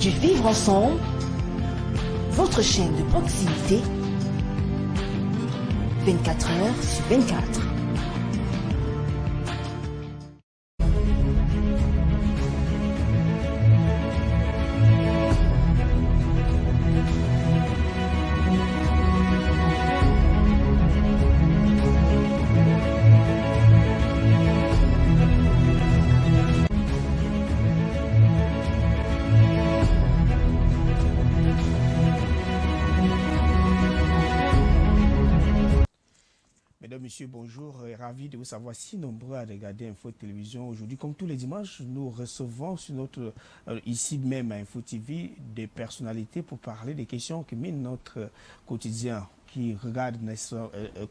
Du vivre ensemble, votre chaîne de proximité, 24 heures sur 24. Monsieur, bonjour, ravi de vous savoir si nombreux à regarder Info Télévision. Aujourd'hui, comme tous les dimanches, nous recevons sur notre, ici même à Info TV, des personnalités pour parler des questions qui minent notre quotidien, qui regardent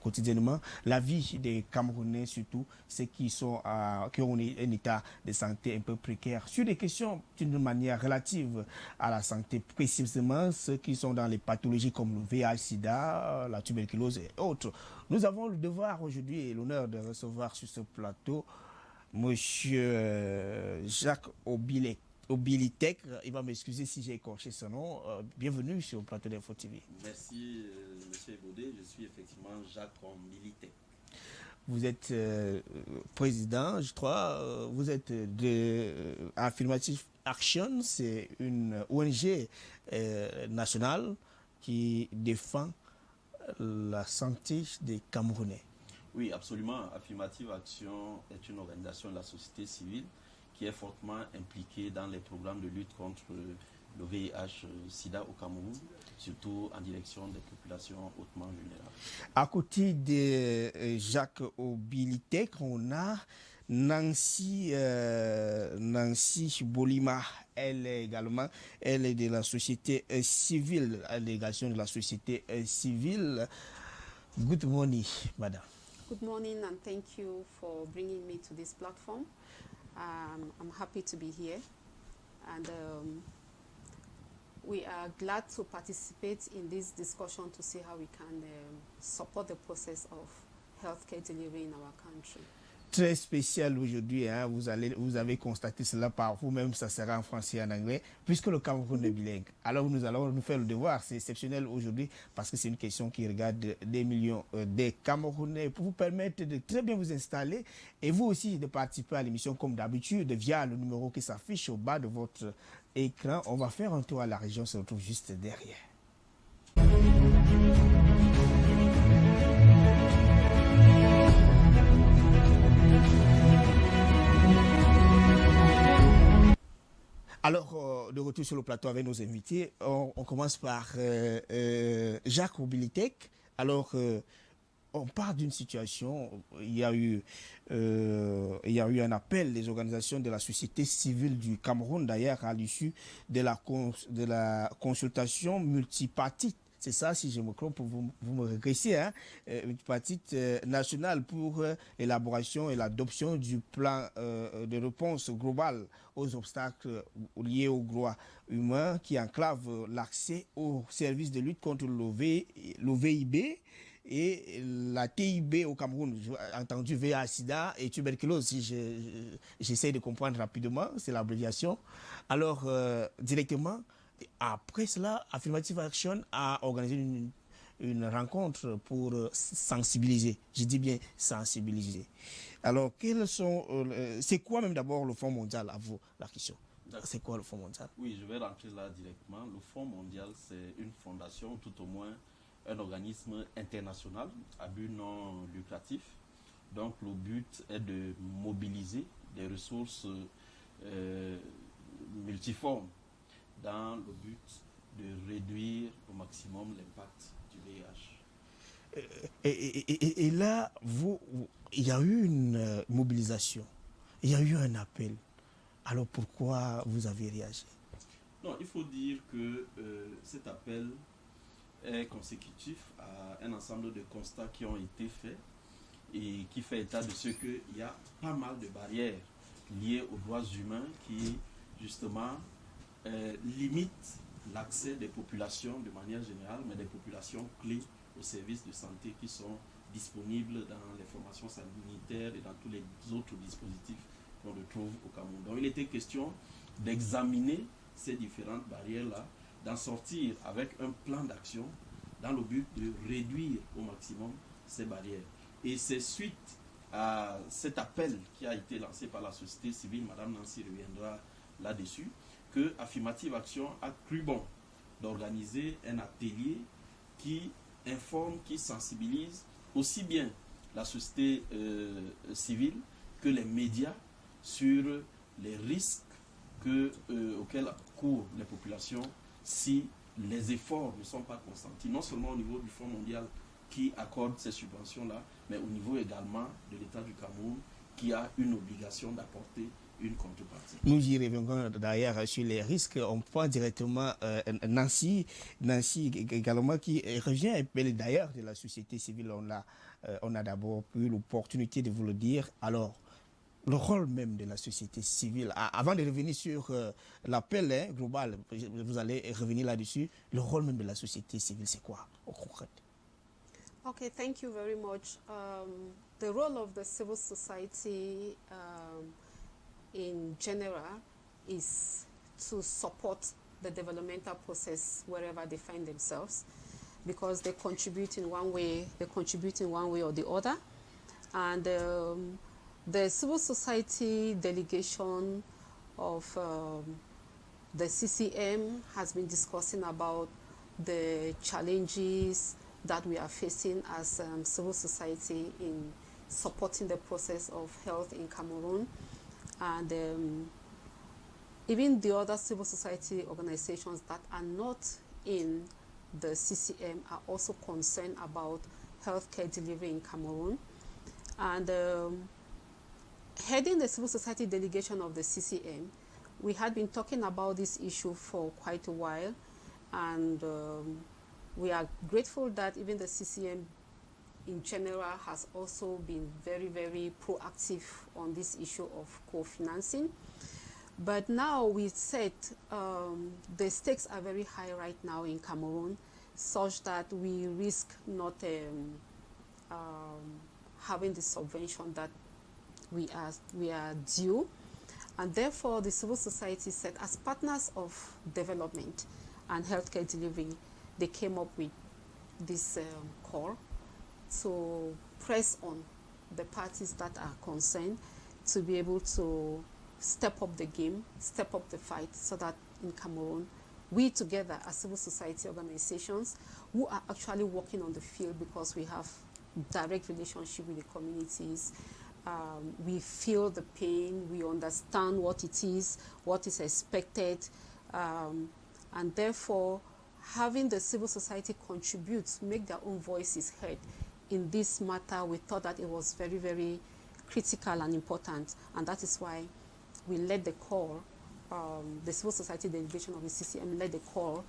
quotidiennement la vie des Camerounais, surtout ceux qui ont un état de santé un peu précaire. Sur des questions d'une manière relative à la santé, précisément ceux qui sont dans les pathologies comme le VIH-Sida, la tuberculose et autres. Nous avons le devoir aujourd'hui et l'honneur de recevoir sur ce plateau Monsieur Jacques Obilitek. Il va m'excuser si j'ai écorché son nom. Bienvenue sur le plateau d'Info TV. Merci, Monsieur Ebodé. Je suis effectivement Jacques Obilitek. Vous êtes président, je crois. Vous êtes de Affirmative Action. C'est une ONG nationale qui défend la santé des Camerounais. Oui, absolument. Affirmative Action est une organisation de la société civile qui est fortement impliquée dans les programmes de lutte contre le VIH-Sida au Cameroun, surtout en direction des populations hautement vulnérables. À côté de Jacques Obilitek, on a Nancy Bolima. Elle est de la société civile, la délégation de la société civile. Good morning, madame. Good morning and thank you for bringing me to this platform. I'm happy to be here and we are glad to participate in this discussion to see how we can support the process of healthcare delivery in our country. Très spécial aujourd'hui, hein? Vous avez constaté cela par vous-même, ça sera en français et en anglais, puisque le Cameroun est bilingue. Alors nous allons nous faire le devoir, c'est exceptionnel aujourd'hui, parce que c'est une question qui regarde des millions de Camerounais, pour vous permettre de très bien vous installer, et vous aussi de participer à l'émission comme d'habitude, via le numéro qui s'affiche au bas de votre écran. On va faire un tour à la région, on se retrouve juste derrière. Alors, de retour sur le plateau avec nos invités, on commence par Jacques Obilitek. Alors, on part d'une situation, il y a eu un appel des organisations de la société civile du Cameroun, d'ailleurs, à l'issue de la consultation multipartite. C'est ça, si je me trompe, vous me regressez, hein, multipartite nationale pour l'élaboration et l'adoption du plan de réponse globale aux obstacles liés aux droits humains qui enclavent l'accès aux services de lutte contre le VIB et la TIB au Cameroun. J'ai entendu VIH-Sida et tuberculose, si j'essaie de comprendre rapidement, c'est l'abréviation. Alors, directement, après cela, Affirmative Action a organisé une rencontre pour sensibiliser. Je dis bien sensibiliser. Alors, c'est quoi même d'abord le Fonds mondial à vous, la question? C'est quoi le Fonds mondial? Oui, je vais rentrer là directement. Le Fonds mondial, c'est une fondation, tout au moins un organisme international à but non lucratif. Donc, le but est de mobiliser des ressources multiformes dans le but de réduire au maximum l'impact du VIH. Et là, il y a eu une mobilisation, il y a eu un appel. Alors pourquoi vous avez réagi? Non, il faut dire que cet appel est consécutif à un ensemble de constats qui ont été faits et qui fait état de ce qu'il y a pas mal de barrières liées aux droits humains qui, justement, limite l'accès des populations de manière générale, mais des populations clés aux services de santé qui sont disponibles dans les formations sanitaires et dans tous les autres dispositifs qu'on retrouve au Cameroun. Donc il était question d'examiner ces différentes barrières-là, d'en sortir avec un plan d'action dans le but de réduire au maximum ces barrières. Et c'est suite à cet appel qui a été lancé par la société civile, Madame Nancy reviendra là-dessus, que Affirmative Action a cru bon d'organiser un atelier qui informe, qui sensibilise aussi bien la société civile que les médias sur les risques auxquels courent les populations si les efforts ne sont pas consentis, non seulement au niveau du Fonds mondial qui accorde ces subventions-là, mais au niveau également de l'État du Cameroun qui a une obligation d'apporter une contrepartie. Nous y reviendrons d'ailleurs sur les risques. On prend directement Nancy également qui revient un peu d'ailleurs de la société civile. On a d'abord eu l'opportunité de vous le dire. Alors, le rôle même de la société civile, avant de revenir sur l'appel global, vous allez revenir là-dessus, le rôle même de la société civile, c'est quoi au concret? Okay, thank you very much. The role of the civil society in general is to support the developmental process wherever they find themselves, because they contribute in one way or the other. And the civil society delegation of the CCM has been discussing about the challenges that we are facing as civil society in supporting the process of health in Cameroon. And even the other civil society organizations that are not in the CCM are also concerned about healthcare delivery in Cameroon. And heading the civil society delegation of the CCM, we had been talking about this issue for quite a while, and we are grateful that even the CCM in general has also been very, very proactive on this issue of co-financing. But now we said the stakes are very high right now in Cameroon, such that we risk not having the subvention that we are due. And therefore the civil society said, as partners of development and healthcare delivery, they came up with this call to press on the parties that are concerned to be able to step up the game, step up the fight, so that in Cameroon, we together as civil society organizations who are actually working on the field, because we have direct relationship with the communities, we feel the pain, we understand what it is, what is expected, and therefore having the civil society contribute, make their own voices heard in this matter, we thought that it was very, very critical and important, and that is why we led the call, the civil society delegation of the CCM led the call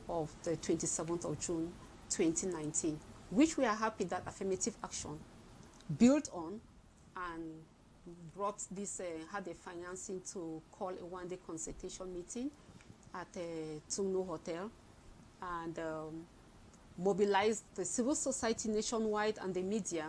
of the 27th of June 2019, which we are happy that Affirmative Action built on and brought this, had a financing to call a one-day consultation meeting at Tsungno Hotel, and mobilized the civil society nationwide and the media,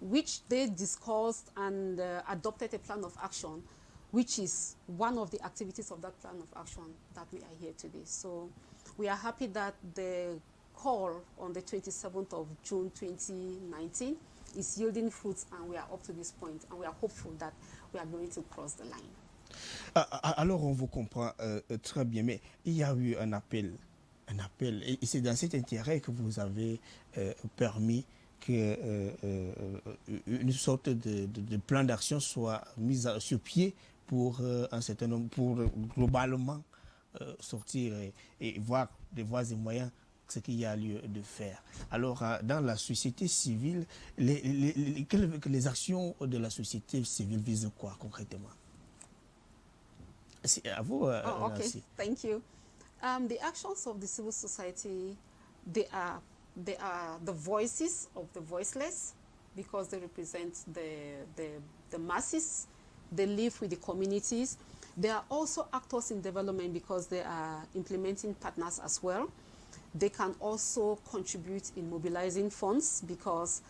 which they discussed and adopted a plan of action, which is one of the activities of that plan of action that we are here today. So we are happy that the call on the 27th of June 2019 is yielding fruits, and we are up to this point, and we are hopeful that we are going to cross the line. Alors on vous comprend très bien, mais il y a eu un appel, et c'est dans cet intérêt que vous avez permis que une sorte de plan d'action soit mis sur pied pour un certain nombre, pour globalement sortir et voir des voies et moyens ce qu'il y a lieu de faire. Alors, dans la société civile, les actions de la société civile visent quoi concrètement? C'est à vous. Okay, Nancy. Thank you. The actions of the civil society, they are the voices of the voiceless, because they represent the masses. They live with the communities. They are also actors in development, because they are implementing partners as well. They can also contribute in mobilizing funds, because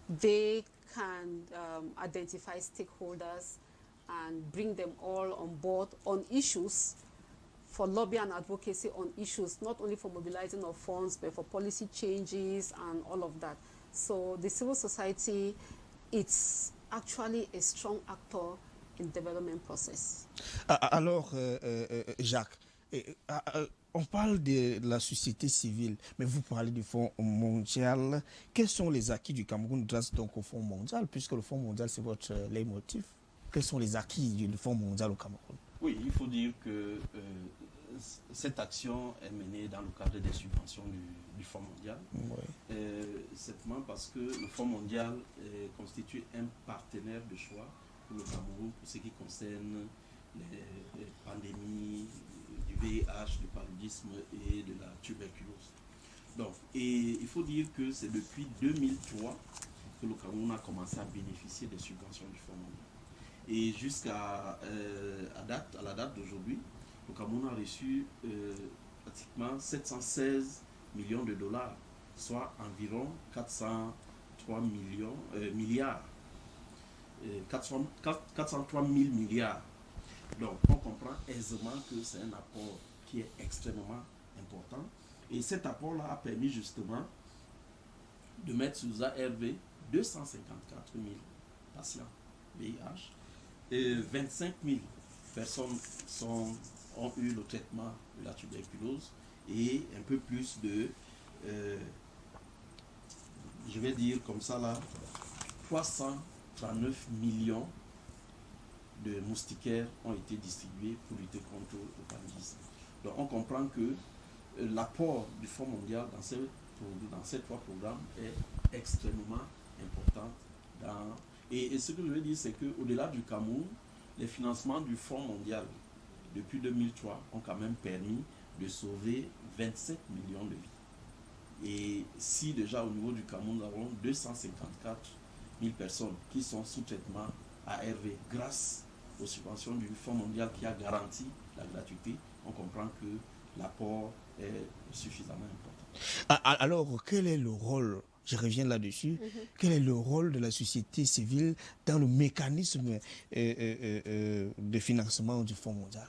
they can identify stakeholders and bring them all on board on issues for lobby and advocacy on issues, not only for mobilizing of funds, but for policy changes and all of that. So the civil society, it's actually a strong actor in development process. Alors, Jacques, on parle de la société civile, mais vous parlez du Fonds mondial. Quels sont les acquis du Cameroun grâce donc au Fonds mondial, puisque le Fonds mondial, c'est votre leitmotiv? Quels sont les acquis du Fonds mondial au Cameroun? Oui, il faut dire que cette action est menée dans le cadre des subventions du Fonds mondial. Oui. Simplement parce que le Fonds mondial constitue un partenaire de choix pour le Cameroun pour ce qui concerne les pandémies du VIH, du paludisme et de la tuberculose. Donc, et il faut dire que c'est depuis 2003 que le Cameroun a commencé à bénéficier des subventions du Fonds mondial. Et jusqu'à la date d'aujourd'hui, le Cameroun a reçu pratiquement 716 millions de dollars, soit environ 403 milliards. 403 000 milliards. Donc, on comprend aisément que c'est un apport qui est extrêmement important. Et cet apport-là a permis justement de mettre sous ARV 254 000 patients VIH. Et 25 000 personnes ont eu le traitement de la tuberculose et un peu plus de, je vais dire comme ça là, 339 millions de moustiquaires ont été distribués pour lutter contre le paludisme. Donc on comprend que l'apport du Fonds mondial dans ces trois programmes est extrêmement important. Et ce que je veux dire, c'est qu'au-delà du Cameroun, les financements du Fonds mondial depuis 2003 ont quand même permis de sauver 27 millions de vies. Et si déjà au niveau du Cameroun, nous avons 254 000 personnes qui sont sous traitement ARV grâce aux subventions du Fonds mondial qui a garanti la gratuité, on comprend que l'apport est suffisamment important. Alors, quel est le rôle, je reviens là-dessus, quel est le rôle de la société civile dans le mécanisme de financement du Fonds mondial?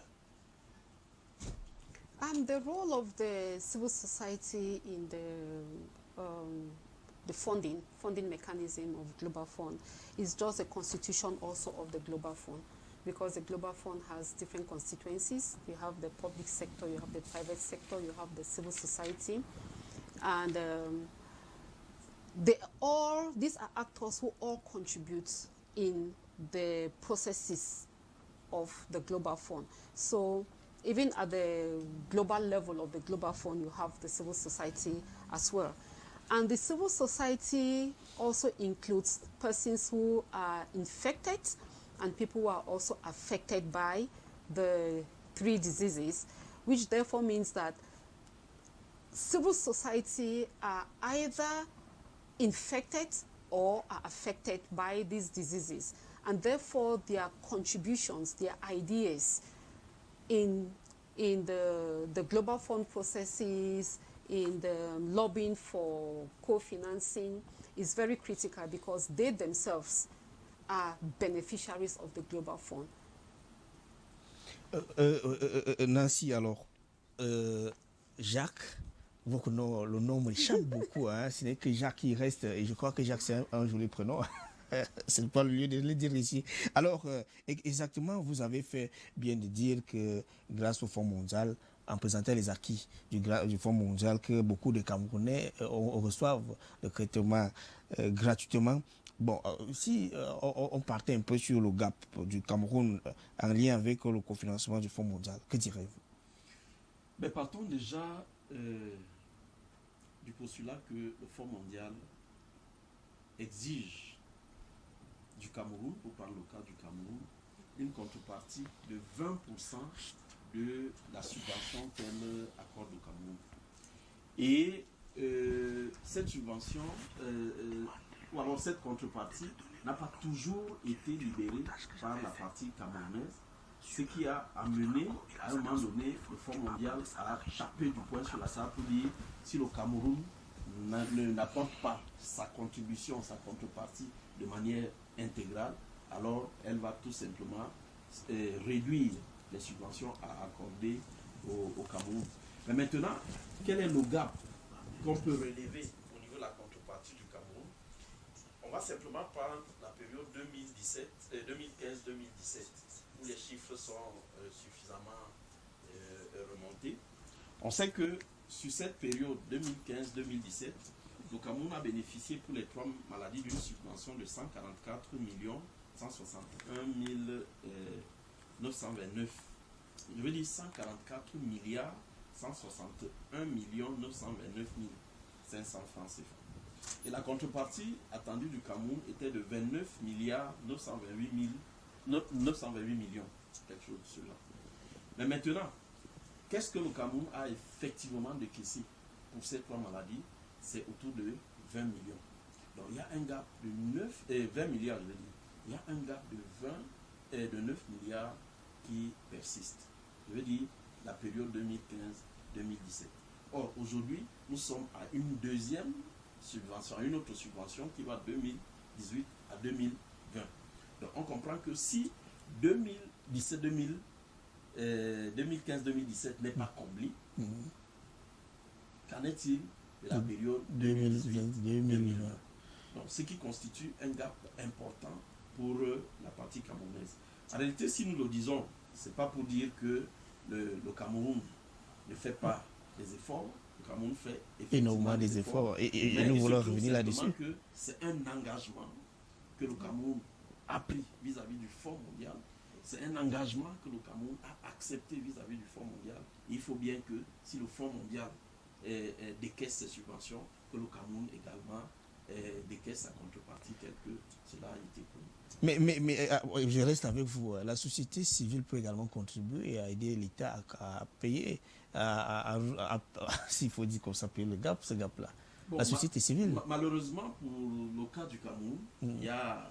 The role of the civil society in the funding mechanism of Global Fund is just a constitution also of the Global Fund, because the Global Fund has different constituencies. You have the public sector, you have the private sector, you have the civil society, and these are actors who all contribute in the processes of the Global Fund. So even at the global level of the Global Fund, you have the civil society as well. And the civil society also includes persons who are infected and people who are also affected by the 3 diseases, which therefore means that civil society are either infected or are affected by these diseases. And therefore their contributions, their ideas in the Global Fund processes, in the lobbying for co-financing is very critical, because they themselves are beneficiaries of the Global Fund. Nancy, alors, Jacques, le nom m'échappe beaucoup, hein. Ce n'est que Jacques qui reste, et je crois que Jacques c'est un joli prénom. C'est pas le lieu de le dire ici. Alors, exactement, vous avez fait bien de dire que grâce au Fonds mondial, en présentant les acquis du Fonds mondial, que beaucoup de Camerounais reçoivent le traitement gratuitement. Bon, si on partait un peu sur le gap du Cameroun en lien avec le cofinancement du Fonds mondial, que direz-vous? Mais partons déjà du postulat que le Fonds mondial exige du Cameroun, pour prendre le cas du Cameroun, une contrepartie de 20% de la subvention qu'elle accorde au Cameroun. Et cette subvention, ou alors cette contrepartie, n'a pas toujours été libérée par la partie camerounaise, ce qui a amené, à un moment donné, le Fonds mondial à taper du poing sur la table pour dire si le Cameroun n'apporte pas sa contribution, sa contrepartie de manière intégrale, alors elle va tout simplement réduire les subventions à accorder au Cameroun. Mais maintenant, quel est le gap qu'on peut relever au niveau de la contrepartie du Cameroun? On va simplement prendre la période 2015-2017, où les chiffres sont suffisamment remontés. On sait que sur cette période 2015-2017, le Cameroun a bénéficié pour les 3 maladies d'une subvention de 144 161 929. Je veux dire 144 milliards 161 929 500 francs CFA. Et la contrepartie attendue du Cameroun était de 29 milliards 928 millions, quelque chose de cela. Mais maintenant, qu'est-ce que le Cameroun a effectivement décaissé pour ces 3 maladies? C'est autour de 20 millions. Donc il y a un gap de 20 milliards, je veux dire. Il y a un gap de 9 milliards qui persiste. Je veux dire la période 2015-2017. Or, aujourd'hui, nous sommes à une deuxième subvention, à une autre subvention qui va de 2018 à 2020. Donc on comprend que si 2015-2017 n'est pas comblé, qu'en est-il de la période 2018-2020? Donc, ce qui constitue un gap important pour la partie camerounaise. En réalité, si nous le disons, ce n'est pas pour dire que le Cameroun ne fait pas des efforts. Le Cameroun fait énormément des efforts. Et nous voulons revenir là-dessus. C'est un engagement que le Cameroun a pris vis-à-vis du Fonds mondial. C'est un engagement que le Cameroun a accepté vis-à-vis du Fonds mondial. Et il faut bien que si le Fonds mondial décaisse ses subventions, que le Cameroun également décaisse sa contrepartie telle que cela a été promis. Mais je reste avec vous. La société civile peut également contribuer et aider l'État à payer, s'il faut dire qu'on s'appelle le gap, ce gap-là. Bon, la société civile. Malheureusement, pour le cas du Cameroun, il y a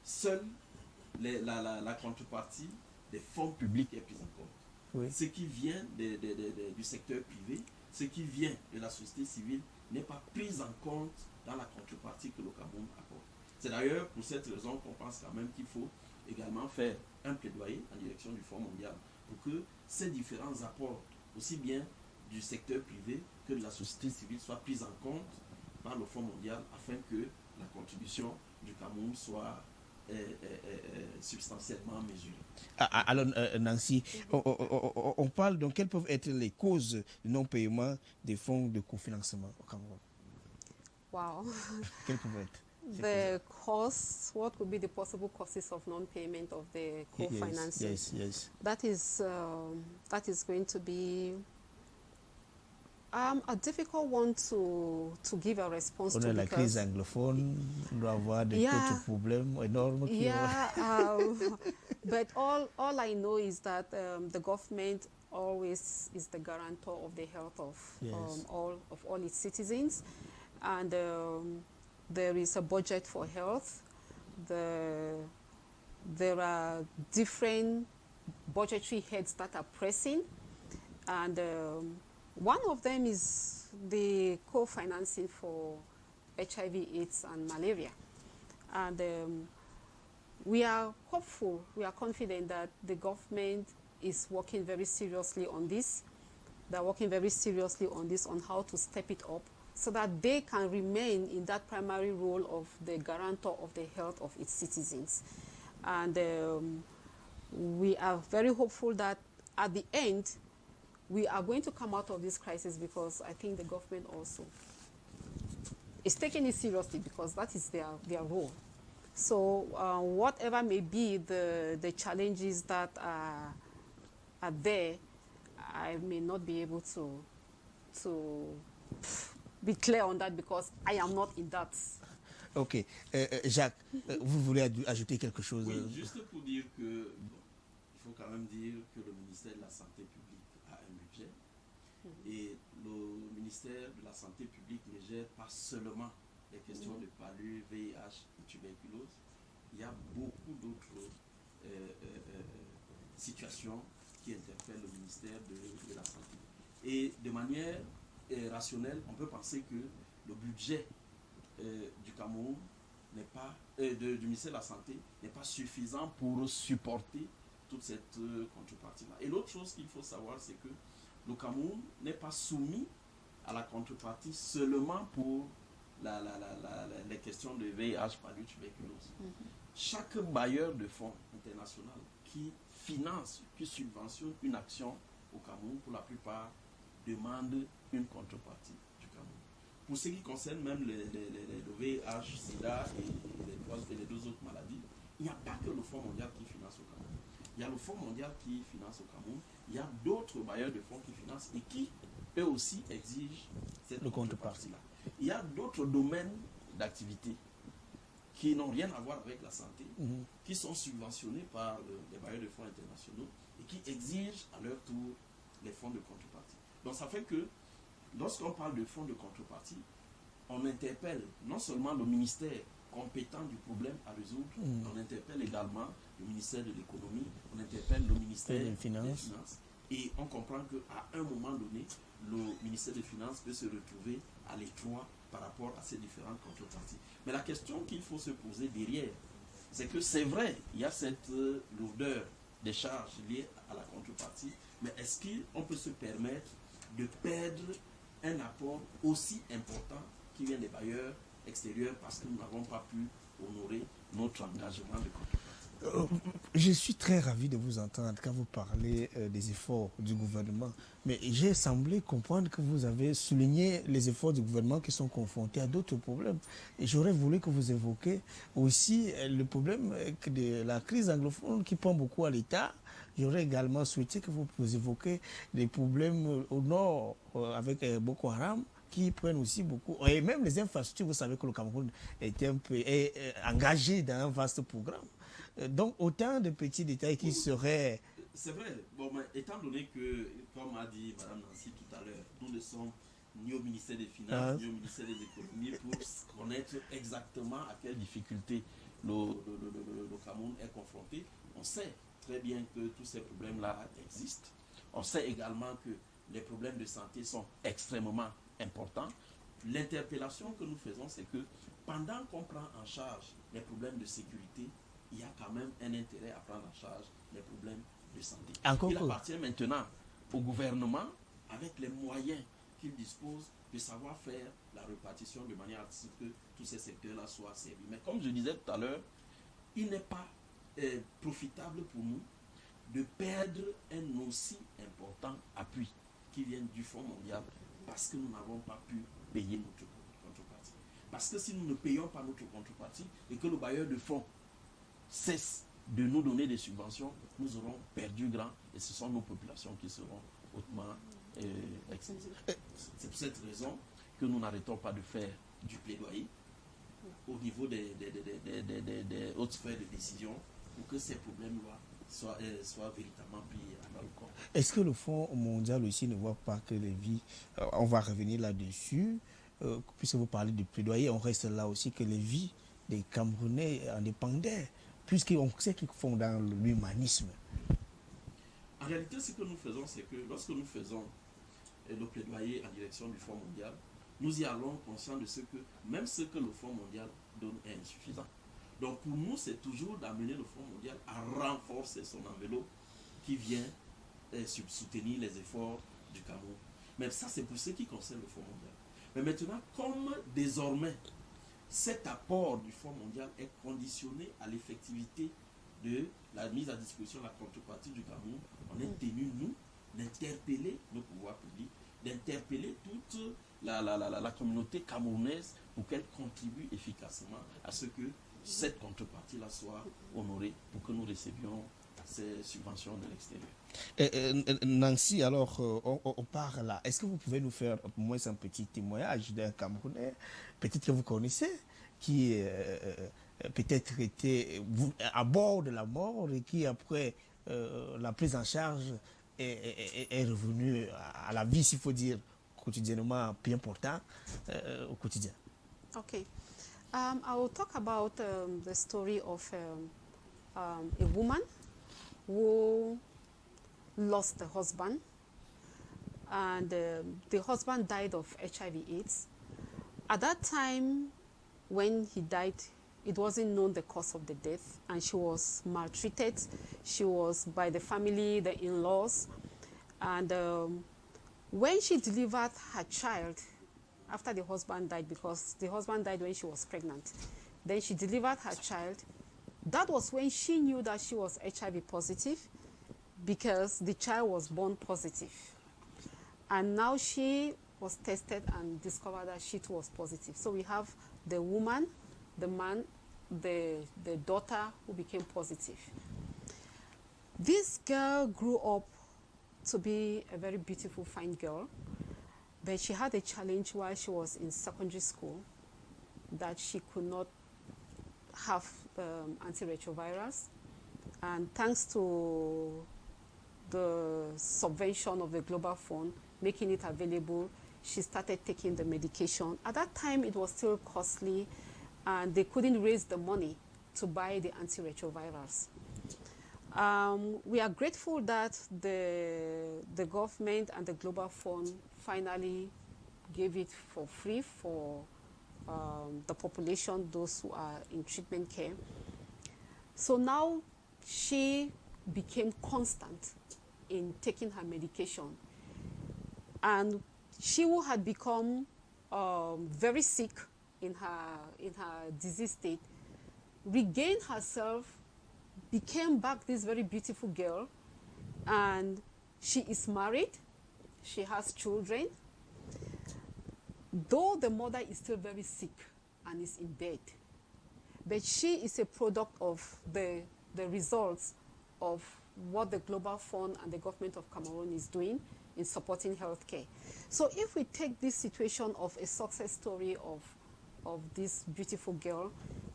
seule la contrepartie des fonds publics est prise en compte. Oui. Ce qui vient du secteur privé, ce qui vient de la société civile n'est pas pris en compte dans la contrepartie que le Cameroun apporte. C'est d'ailleurs pour cette raison qu'on pense quand même qu'il faut également faire un plaidoyer en direction du Fonds mondial pour que ces différents apports, aussi bien du secteur privé que de la société civile, soient pris en compte par le Fonds mondial afin que la contribution du Cameroun soit substantiellement mesurée. Alors, Nancy, on parle donc quelles peuvent être les causes du non-paiement des fonds de cofinancement au Cameroun? Wow. Quelles peuvent être? The cause, what would be the possible causes of non-payment of the co-financing? Yes. That is going to be a difficult one to give a response to. La crise anglophone doit avoir d'autres problèmes énormes. But all I know is that the government always is the guarantor of the health of all its citizens, and there is a budget for health. There are different budgetary heads that are pressing, and one of them is the co-financing for HIV/AIDS and malaria. And we are hopeful, we are confident that the government is working very seriously on this. They're working very seriously on this, on how to step it up, so that they can remain in that primary role of the guarantor of the health of its citizens. And we are very hopeful that at the end, we are going to come out of this crisis, because I think the government also is taking it seriously, because that is their role. So whatever may be the challenges that are there, I may not be able to be clear on that, because I am not in that. Ok. Jacques, vous voulez ajouter quelque chose? Oui, juste pour dire que, il faut quand même dire que le ministère de la Santé publique a un budget. Et le ministère de la Santé publique ne gère pas seulement les questions de palu, VIH et tuberculose. Il y a beaucoup d'autres situations qui interpellent le ministère de la Santé. Et de manière rationnelle, on peut penser que le budget du Cameroun n'est pas, du ministère de la Santé n'est pas suffisant pour supporter toute cette contrepartie-là. Et l'autre chose qu'il faut savoir, c'est que le Cameroun n'est pas soumis à la contrepartie seulement pour les questions de VIH, palu, tuberculose. Chaque bailleur de fonds international qui finance, qui subventionne une action au Cameroun, pour la plupart, demande une contrepartie du Cameroun. Pour ce qui concerne même le VIH, SIDA et les deux autres maladies, il n'y a pas que le Fonds mondial qui finance au Cameroun. Il y a le Fonds mondial qui finance au Cameroun. Il y a d'autres bailleurs de fonds qui financent et qui, eux aussi, exigent cette contrepartie-là. Il y a d'autres domaines d'activité qui n'ont rien à voir avec la santé, qui sont subventionnés par les bailleurs de fonds internationaux et qui exigent à leur tour les fonds de contrepartie. Donc ça fait que lorsqu'on parle de fonds de contrepartie, on interpelle non seulement le ministère compétent du problème à résoudre, on interpelle également le ministère de l'économie, on interpelle le ministère des finances, et on comprend qu'à un moment donné, le ministère des Finances peut se retrouver à l'étroit par rapport à ces différentes contreparties. Mais la question qu'il faut se poser derrière, c'est que c'est vrai, il y a cette lourdeur des charges liées à la contrepartie, mais est-ce qu'on peut se permettre de perdre un apport aussi important qui vient des bailleurs extérieurs parce que nous n'avons pas pu honorer notre engagement de contrepartie? Je suis très ravi de vous entendre quand vous parlez des efforts du gouvernement. Mais j'ai semblé comprendre que vous avez souligné les efforts du gouvernement qui sont confrontés à d'autres problèmes. Et j'aurais voulu que vous évoquiez aussi le problème de la crise anglophone qui prend beaucoup à l'État. J'aurais également souhaité que vous évoquiez des problèmes au nord avec Boko Haram qui prennent aussi beaucoup. Et même les infrastructures, vous savez que le Cameroun est engagé dans un vaste programme. Donc, autant de petits détails qui seraient... C'est vrai. Bon, mais étant donné que, comme a dit Mme Nancy tout à l'heure, nous ne sommes ni au ministère des Finances, ni au ministère des Économies pour connaître exactement à quelles difficultés le Cameroun est confronté. On sait très bien que tous ces problèmes-là existent. On sait également que les problèmes de santé sont extrêmement importants. L'interpellation que nous faisons, c'est que pendant qu'on prend en charge les problèmes de sécurité, il y a quand même un intérêt à prendre en charge les problèmes de santé. Il appartient maintenant au gouvernement, avec les moyens qu'il dispose, de savoir faire la répartition de manière à ce que tous ces secteurs-là soient servis. Mais comme je disais tout à l'heure, il n'est pas profitable pour nous de perdre un aussi important appui qui vient du Fonds mondial parce que nous n'avons pas pu payer notre contrepartie. Parce que si nous ne payons pas notre contrepartie et que le bailleur de fonds cesse de nous donner des subventions, nous aurons perdu grand et ce sont nos populations qui seront hautement exposées. C'est pour cette raison que nous n'arrêtons pas de faire du plaidoyer au niveau des hautes sphères de décision pour que ces problèmes-là soient véritablement pris dans le corps. Est-ce que le Fonds mondial aussi ne voit pas que les vies, on va revenir là-dessus, puisque vous parlez de plaidoyer, on reste là aussi que les vies des Camerounais en dépendaient, puisqu'on sait qu'ils font dans l'humanisme. En réalité, ce que nous faisons, c'est que lorsque nous faisons le plaidoyer en direction du Fonds mondial, nous y allons conscients de ce que même ce que le Fonds mondial donne est insuffisant. Donc pour nous, c'est toujours d'amener le Fonds mondial à renforcer son enveloppe qui vient soutenir les efforts du Cameroun. Mais ça, c'est pour ce qui concerne le Fonds mondial. Mais maintenant, comme désormais, cet apport du Fonds mondial est conditionné à l'effectivité de la mise à disposition de la contrepartie du Cameroun, on est tenu, nous, d'interpeller nos pouvoirs publics, d'interpeller toute la communauté camerounaise pour qu'elle contribue efficacement à ce que cette contrepartie-là soit honorée pour que nous recevions ces subventions de l'extérieur. Nancy, alors, on part là. Est-ce que vous pouvez nous faire au moins un petit témoignage d'un Camerounais, peut-être que vous connaissez, qui peut-être était à bord de la mort et qui, après la prise en charge, est revenu à la vie, s'il faut dire, quotidiennement bien portant au quotidien? Okay. I will talk about the story of a woman who lost the husband, and the husband died of HIV/AIDS. At that time, when he died, it wasn't known the cause of the death, and she was maltreated. She was by the family, the in-laws, and when she delivered her child, after the husband died, because the husband died when she was pregnant, then she delivered her child. That was when she knew that she was HIV positive, because the child was born positive. And now she was tested and discovered that she too was positive. So we have the woman, the man, the daughter who became positive. This girl grew up to be a very beautiful, fine girl, but she had a challenge while she was in secondary school, that she could not have antiretrovirals. And thanks to the subvention of the Global Fund, making it available, she started taking the medication. At that time, it was still costly, and they couldn't raise the money to buy the antiretrovirals. We are grateful that the government and the Global Fund finally gave it for free for the population, those who are in treatment care. So now she became constant in taking her medication. And she who had become very sick in her disease state regained herself, became back this very beautiful girl, and she is married, she has children. Though the mother is still very sick and is in bed, but she is a product of the results of what the Global Fund and the government of Cameroon is doing in supporting healthcare. So if we take this situation of a success story of this beautiful girl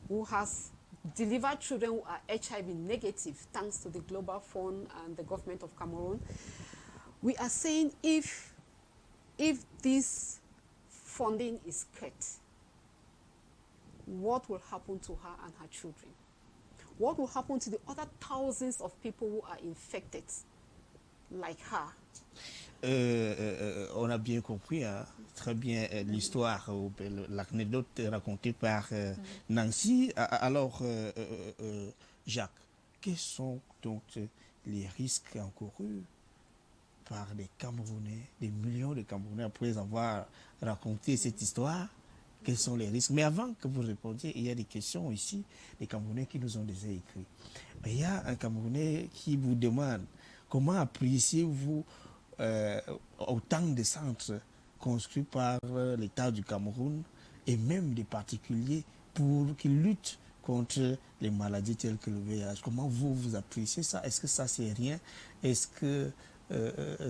who has delivered children who are HIV negative thanks to the Global Fund and the government of Cameroon, we are saying if this funding is cut, what will happen to her and her children? What will happen to the other thousands of people who are infected like her? On a bien compris, hein, très bien l'histoire, l'anecdote racontée par Nancy. Alors, Jacques, quels sont donc les risques encourus par des Camerounais, des millions de Camerounais, après avoir raconté cette histoire? Quels sont les risques? Mais avant que vous répondiez, il y a des questions ici, des Camerounais qui nous ont déjà écrit. Mais il y a un Camerounais qui vous demande comment appréciez-vous autant de centres construits par l'État du Cameroun et même des particuliers pour qu'ils luttent contre les maladies telles que le VIH. Comment vous appréciez ça? Est-ce que ça c'est rien? Est-ce que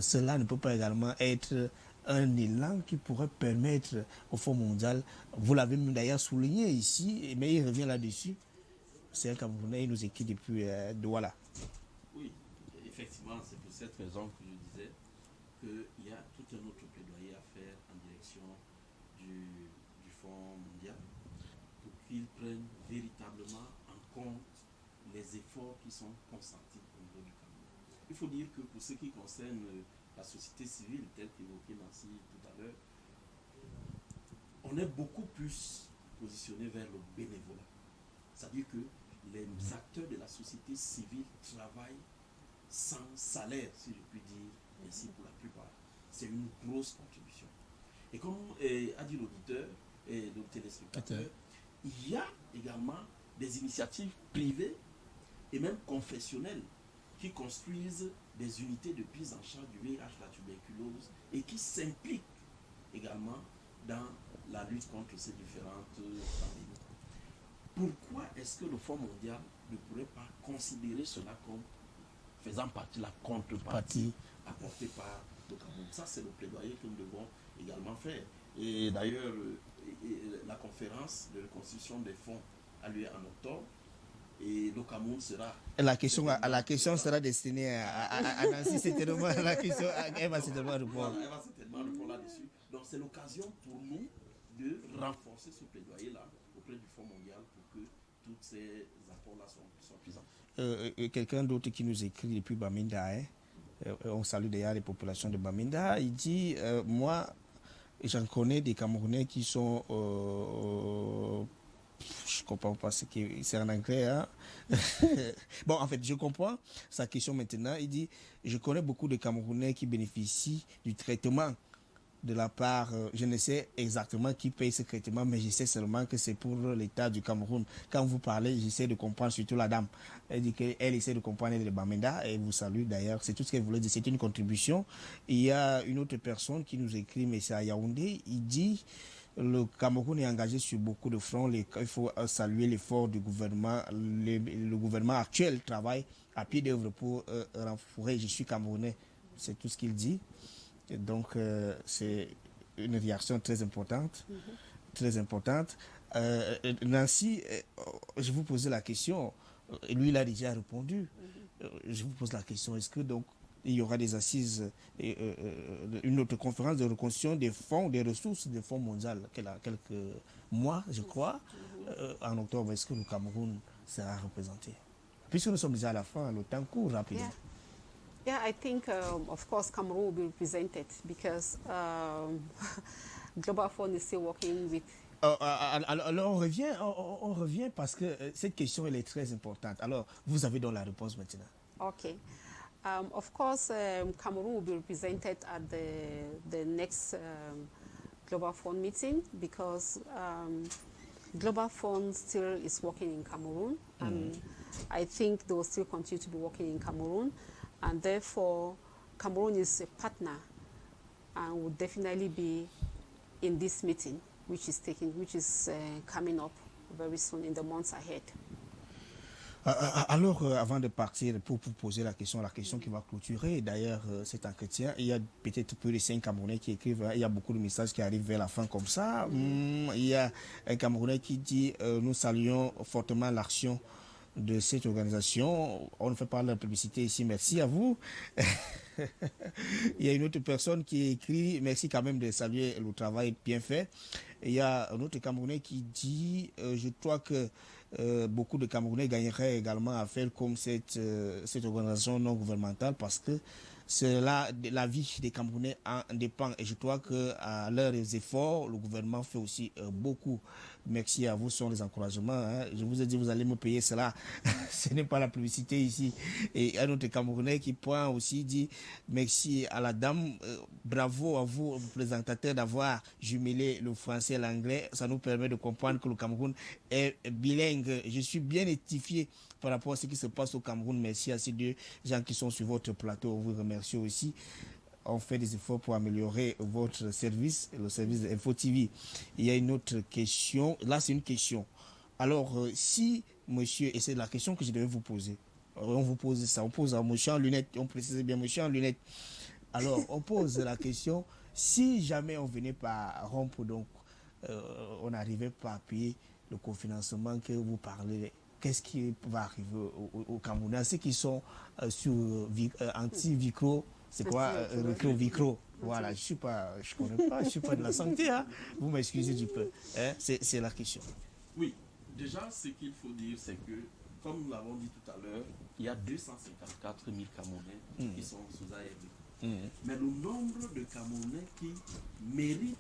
cela ne peut pas également être un élan qui pourrait permettre au Fonds mondial, vous l'avez d'ailleurs souligné ici, mais il revient là-dessus, c'est un Camerounais, il nous écrit depuis Douala. Oui, effectivement, c'est pour cette raison que je disais qu'il y a tout un autre plaidoyer à faire en direction du Fonds mondial pour qu'il prenne véritablement en compte les efforts qui sont consentis au niveau du Cameroun. Il faut dire que pour ce qui concerne la société civile, telle qu'évoquée Nancy tout à l'heure, on est beaucoup plus positionné vers le bénévolat. C'est-à-dire que les acteurs de la société civile travaillent sans salaire, si je puis dire, ainsi pour la plupart. C'est une grosse contribution. Et comme a dit l'auditeur et le téléspectateur, il y a également des initiatives privées et même confessionnelles qui construisent des unités de prise en charge du VIH, la tuberculose, et qui s'impliquent également dans la lutte contre ces différentes pandémies. Pourquoi est-ce que le Fonds mondial ne pourrait pas considérer cela comme faisant partie de la contrepartie apportée par le Cameroun? Ça, c'est le plaidoyer que nous devons également faire. Et d'ailleurs, la conférence de reconstitution des fonds a lieu en octobre. Et le Cameroun sera... La question sera destinée à Nancy, certainement. La question, elle va certainement répondre. Elle va certainement répondre là-dessus. Donc c'est l'occasion pour nous de renforcer ce plaidoyer-là auprès du Fonds mondial pour que tous ces apports-là soient présents. Quelqu'un d'autre qui nous écrit depuis Bamenda, hein? On salue d'ailleurs les populations de Bamenda, il dit, moi, j'en connais des Camerounais qui sont Je comprends pas ce qui c'est en anglais. Hein? Bon, en fait, je comprends sa question maintenant. Il dit, je connais beaucoup de Camerounais qui bénéficient du traitement de la part, je ne sais exactement qui paye ce traitement, mais je sais seulement que c'est pour l'État du Cameroun. Quand vous parlez, j'essaie de comprendre, surtout la dame. Elle dit qu'elle essaie de comprendre le Bamenda et vous salue d'ailleurs. C'est tout ce qu'elle voulait dire. C'est une contribution. Il y a une autre personne qui nous écrit, mais c'est à Yaoundé. Il dit le Cameroun est engagé sur beaucoup de fronts. Il faut saluer l'effort du gouvernement. Le gouvernement actuel travaille à pied d'œuvre pour renforcer. Je suis Camerounais. C'est tout ce qu'il dit. Et donc, c'est une réaction très importante. Très importante. Nancy, je vous posais la question. Lui, il a déjà répondu. Je vous pose la question. Est-ce que donc il y aura des assises, une autre conférence de reconstruction des fonds, des ressources des fonds mondiaux, quelques mois, je crois, en octobre? Est-ce que le Cameroun sera représenté? Puisque nous sommes déjà à la fin, le temps court rapidement. Yeah, I think, of course, Cameroon will be represented because Global Fund is still working with. Alors on revient parce que cette question elle est très importante. Alors vous avez donc la réponse maintenant. Okay. Of course, Cameroon will be represented at the next Global Fund meeting because Global Fund still is working in Cameroon, and I think they will still continue to be working in Cameroon, and therefore Cameroon is a partner and will definitely be in this meeting, which is coming up very soon in the months ahead. Alors, avant de partir, pour vous poser la question qui va clôturer, d'ailleurs, cet entretien, il y a peut-être plus de 5 Camerounais qui écrivent, il y a beaucoup de messages qui arrivent vers la fin comme ça. Il y a un Camerounais qui dit, nous saluons fortement l'action de cette organisation. On ne fait pas de la publicité ici, merci à vous. Il y a une autre personne qui écrit, merci quand même de saluer le travail bien fait. Il y a un autre Camerounais qui dit, je crois que beaucoup de Camerounais gagneraient également à faire comme cette organisation non gouvernementale parce que la vie des Camerounais en dépend. Et je crois qu'à leurs efforts, le gouvernement fait aussi beaucoup. Merci à vous, ce sont les encouragements. Hein. Je vous ai dit, vous allez me payer cela. Ce n'est pas la publicité ici. Et un autre Camerounais qui point aussi dit, merci à la dame, bravo à vous, présentateurs, d'avoir jumelé le français et l'anglais. Ça nous permet de comprendre que le Cameroun est bilingue. Je suis bien édifié par rapport à ce qui se passe au Cameroun. Merci à ces deux gens qui sont sur votre plateau. On vous remercie aussi. On fait des efforts pour améliorer votre service, le service de Info TV. Il y a une autre question. Là, c'est une question. Alors, si monsieur, et c'est la question que je devais vous poser, on vous pose ça, on pose à monsieur en lunettes, on précise bien monsieur en lunettes. Alors, on pose la question, si jamais on venait par rompre, donc, on n'arrivait pas à payer le cofinancement que vous parlez, qu'est-ce qui va arriver au Cameroun? Ceux qui sont sur anti-vicro, c'est quoi Vicro? Voilà, je connais pas, je suis pas de la santé, hein. Vous m'excusez du peu. Hein? C'est la question. Oui, déjà, ce qu'il faut dire, c'est que, comme nous l'avons dit tout à l'heure, il y a 254 000 Camerounais qui sont sous ARV. Mais le nombre de Camerounais qui méritent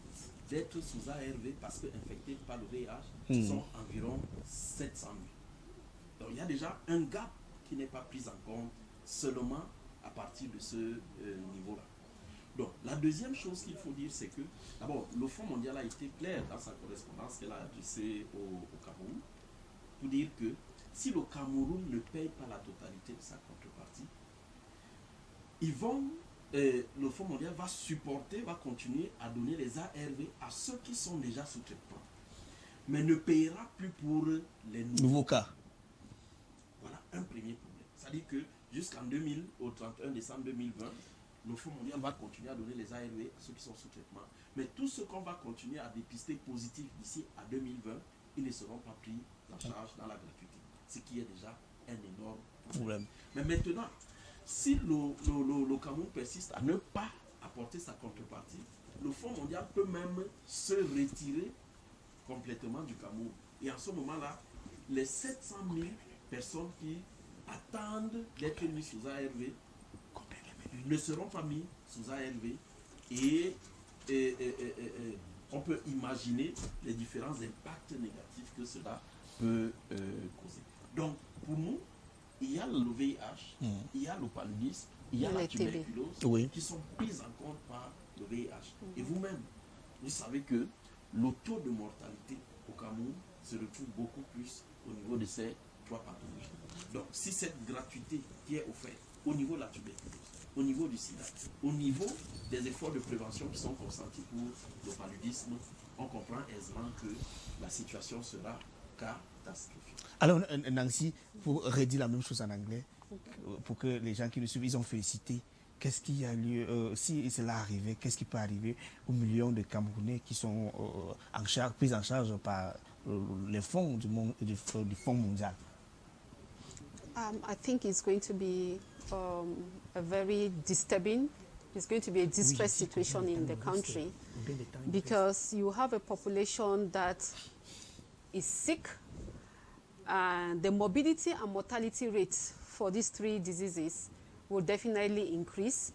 d'être sous ARV parce qu'infectés par le VIH sont environ 700 000. Donc il y a déjà un gap qui n'est pas pris en compte seulement à partir de ce niveau-là. Donc la deuxième chose qu'il faut dire, c'est que d'abord le Fonds mondial a été clair dans sa correspondance qu'elle a adressée au Cameroun pour dire que si le Cameroun ne paye pas la totalité de sa contrepartie, le Fonds mondial va continuer à donner les ARV à ceux qui sont déjà sous traitement, mais ne payera plus pour les nouveaux cas. Voilà un premier problème. C'est-à-dire que au 31 décembre 2020, le Fonds mondial va continuer à donner les ARV à ceux qui sont sous traitement. Mais tout ce qu'on va continuer à dépister positif d'ici à 2020, ils ne seront pas pris en charge dans la gratuité. Ce qui est déjà un énorme problème. Mais maintenant, si le Cameroun persiste à ne pas apporter sa contrepartie, le Fonds mondial peut même se retirer complètement du Cameroun. Et en ce moment-là, les 700 000 personnes qui attendent d'être mis sous ARV ne seront pas mis sous ARV et on peut imaginer les différents impacts négatifs que cela peut causer. Donc, pour nous, il y a le VIH, il y a le paludisme, il y a la tuberculose qui sont prises en compte par le VIH. Et vous-même, vous savez que le taux de mortalité au Cameroun se retrouve beaucoup plus au niveau de ces 3 pathologies. Donc, si cette gratuité qui est offerte au niveau de la tuberculose, au niveau du sida, au niveau des efforts de prévention qui sont consentis pour le paludisme, on comprend aisément que la situation sera catastrophique. Alors, Nancy, pour redire la même chose en anglais, pour que les gens qui nous suivent, ils ont félicité. Qu'est-ce qui a lieu, si cela arrivait, qu'est-ce qui peut arriver aux millions de Camerounais qui sont pris en charge par les fonds du Fonds mondial? I think it's going to be a very disturbing, it's going to be a distress situation in the country, because you have a population that is sick, and the morbidity and mortality rates for these 3 diseases will definitely increase,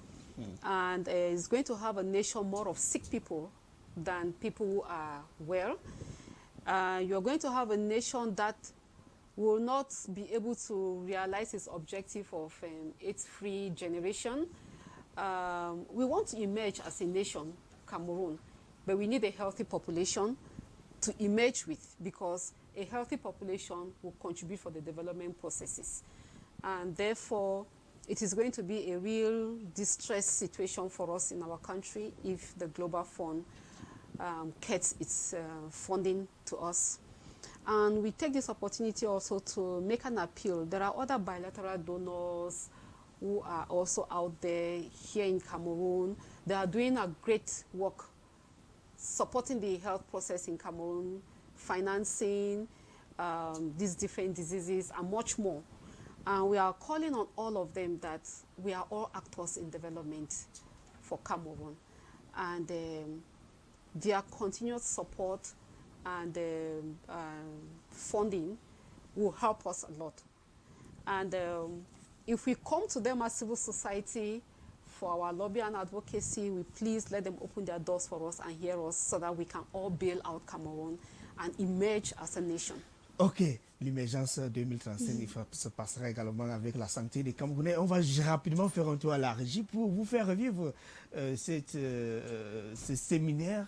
and it's going to have a nation more of sick people than people who are well. You're going to have a nation that will not be able to realize its objective of AIDS-free generation. We want to emerge as a nation, Cameroon, but we need a healthy population to emerge with, because a healthy population will contribute for the development processes. And therefore, it is going to be a real distress situation for us in our country if the Global Fund cuts its funding to us. And we take this opportunity also to make an appeal. There are other bilateral donors who are also out there here in Cameroon. They are doing a great work supporting the health process in Cameroon, financing these different diseases and much more. And we are calling on all of them that we are all actors in development for Cameroon. And their continued support and funding will help us a lot. And if we come to them as civil society for our lobby and advocacy, we please let them open their doors for us and hear us so that we can all bail out Cameroon and emerge as a nation. Ok, l'émergence 2035 se passera également avec la santé des Camerounais. On va rapidement faire un tour à la régie pour vous faire revivre ce séminaire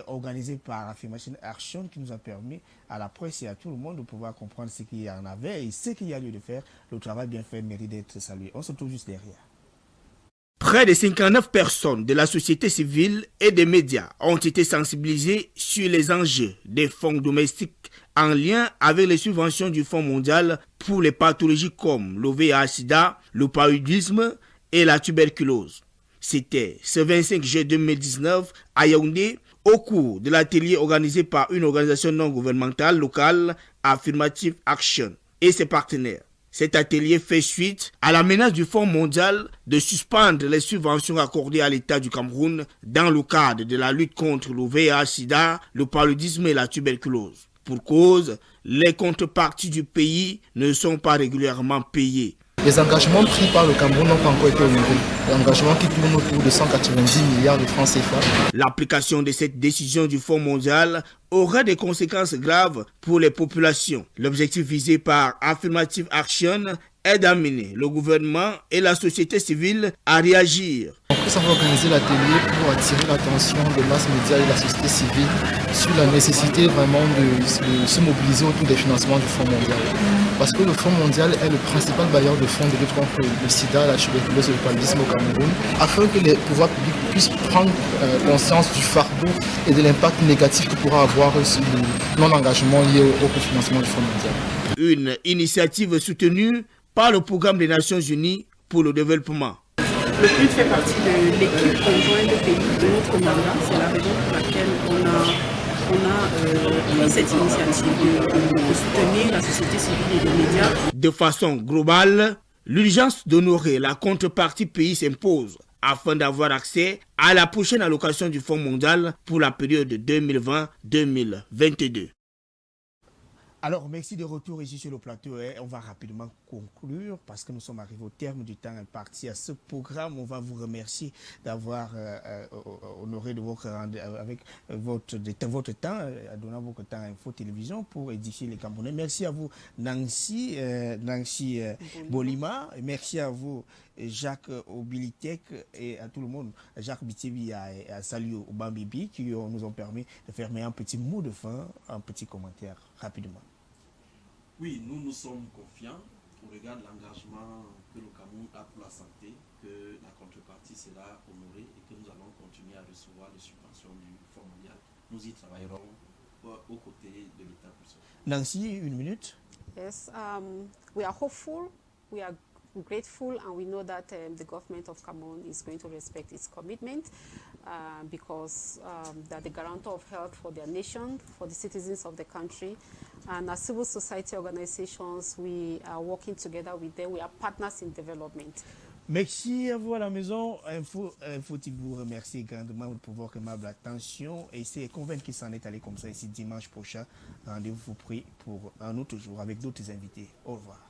organisé par Affirmation Action qui nous a permis à la presse et à tout le monde de pouvoir comprendre ce qu'il y en avait et ce qu'il y a lieu de faire. Le travail bien fait mérite d'être salué. On se retrouve juste derrière. Près de 59 personnes de la société civile et des médias ont été sensibilisées sur les enjeux des fonds domestiques en lien avec les subventions du Fonds mondial pour les pathologies comme le VIH/SIDA, le paludisme et la tuberculose. C'était ce 25 juillet 2019 à Yaoundé au cours de l'atelier organisé par une organisation non gouvernementale locale, Affirmative Action, et ses partenaires. Cet atelier fait suite à la menace du Fonds mondial de suspendre les subventions accordées à l'État du Cameroun dans le cadre de la lutte contre le VIH/SIDA, le paludisme et la tuberculose. Pour cause, les contreparties du pays ne sont pas régulièrement payées. Les engagements pris par le Cameroun n'ont pas encore été honorés. L'engagement qui tourne autour de 190 milliards de francs CFA. L'application de cette décision du Fonds mondial aura des conséquences graves pour les populations. L'objectif visé par Affirmative Action est d'amener le gouvernement et la société civile à réagir. Nous avons organisé l'atelier pour attirer l'attention des masses médias et de la société civile sur la nécessité vraiment de se mobiliser autour des financements du Fonds mondial. Parce que le Fonds mondial est le principal bailleur de fonds de lutte contre le sida, la tuberculose et le paludisme au Cameroun, afin que les pouvoirs publics puissent prendre conscience du fardeau et de l'impact négatif que pourra avoir sur le non-engagement lié au cofinancement du Fonds mondial. Une initiative soutenue par le Programme des Nations Unies pour le développement. Le PNUD fait partie de l'équipe conjointe de pays de notre mandat. C'est la raison pour laquelle on a pris cette initiative de soutenir la société civile et les médias. De façon globale, l'urgence d'honorer la contrepartie pays s'impose afin d'avoir accès à la prochaine allocation du Fonds mondial pour la période 2020-2022. Alors, merci de retour ici sur le plateau. On va rapidement conclure parce que nous sommes arrivés au terme du temps imparti à ce programme. On va vous remercier d'avoir honoré de votre avec votre temps, donnant votre temps à Info Télévision pour édifier les Camerounais. Merci à vous, Nancy Bolima. Merci à vous, Jacques Obilitek, et à tout le monde, Jacques Bitibi et à Salut au Bambibi, qui nous ont permis de faire un petit mot de fin, un petit commentaire rapidement. Oui, nous sommes confiants au regard de l'engagement que le Cameroun a pour la santé, que la contrepartie sera honorée et que nous allons continuer à recevoir les subventions du Fonds mondial. Nous y travaillerons aux côtés de l'État pour ça. Nancy, une minute. Yes, we are hopeful, we are grateful, and we know that the government of Cameroon is going to respect its commitment because they're the guarantor of health for their nation, for the citizens of the country. And as civil society organizations, we are working together with them. We are partners in development. Merci à vous à la maison. Info TV vous remercie grandement pour votre aimable attention et c'est convaincu qu'il s'en est allé comme ça ici dimanche prochain. Rendez-vous pris pour un autre jour avec d'autres invités. Au revoir.